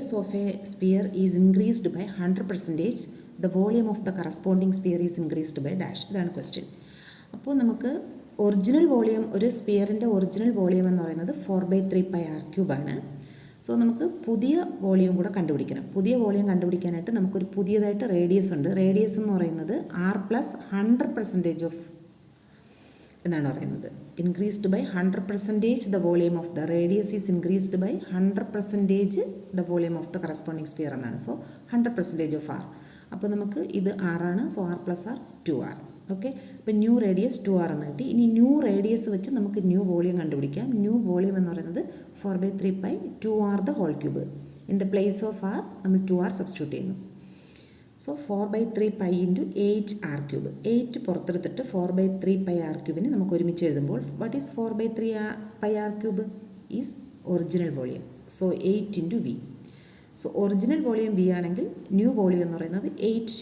radius of a sphere is increased by 100%, the volume of the corresponding sphere is increased by dash. ഇതാണ് question. അപ്പോൾ നമുക്ക് original volume, ഒരു സ്പിയറിൻ്റെ original volume എന്ന് പറയുന്നത് 4/3πr³ ആണ്. So നമുക്ക് പുതിയ വോളിയം കൂടെ കണ്ടുപിടിക്കണം. പുതിയ വോളിയം കണ്ടുപിടിക്കാനായിട്ട് നമുക്കൊരു പുതിയതായിട്ട് റേഡിയസ് ഉണ്ട്. റേഡിയസ് എന്ന് പറയുന്നത് r+100% ഓഫ് എന്നാണ് പറയുന്നത്. Increased by 100%, the volume of the radius is increased by 100%, the volume of the corresponding sphere എന്നാണ്. So 100% of r. അപ്പോൾ നമുക്ക് ഇത് r ആണ്. So r+r 2r. ഓക്കെ, അപ്പോൾ ന്യൂ റേഡിയസ് 2r എന്ന് കിട്ടി. ഇനി ന്യൂ റേഡിയസ് വെച്ച് നമുക്ക് ന്യൂ വോളിയം കണ്ടുപിടിക്കാം. ന്യൂ വോളിയം എന്ന് പറയുന്നത് 4/3π 2r⁵. In the place of r നമ്മൾ 2r സബ്സ്റ്റിറ്റ്യൂട്ട് ചെയ്യുന്നു. So 4/3π × 8r³. 8 പുറത്തെടുത്തിട്ട് 4/3πr³ നമുക്ക് ഒരുമിച്ച് എഴുതുമ്പോൾ what is 4/3πr³ is original volume. So 8 × v. So original volume v ആണെങ്കിൽ ന്യൂ വോളിയം എന്ന് പറയുന്നത് 8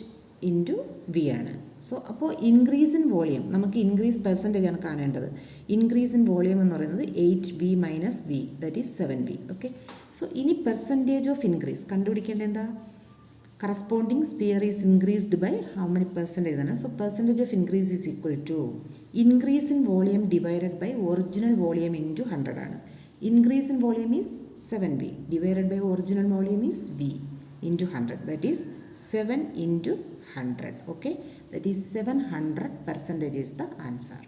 × v ആണ്. സോ അപ്പോൾ ഇൻക്രീസ് ഇൻ വോളിയം, നമുക്ക് ഇൻക്രീസ് പെർസെൻറ്റേജ് ആണ് കാണേണ്ടത്. ഇൻക്രീസ് ഇൻ വോളിയം എന്ന് പറയുന്നത് 8v - v, that is 7v. Okay, so ഇനി പെർസെൻറ്റേജ് ഓഫ് ഇൻക്രീസ് കണ്ടുപിടിക്കേണ്ടത് എന്താ? corresponding sphere is increased by how many percentage ആണ്. so percentage of increase is equal to increase in volume divided by original volume into 100 ആണ്. increase in volume is 7v divided by original volume is v into 100, that is 7 into 100. okay, that is 700% is the answer.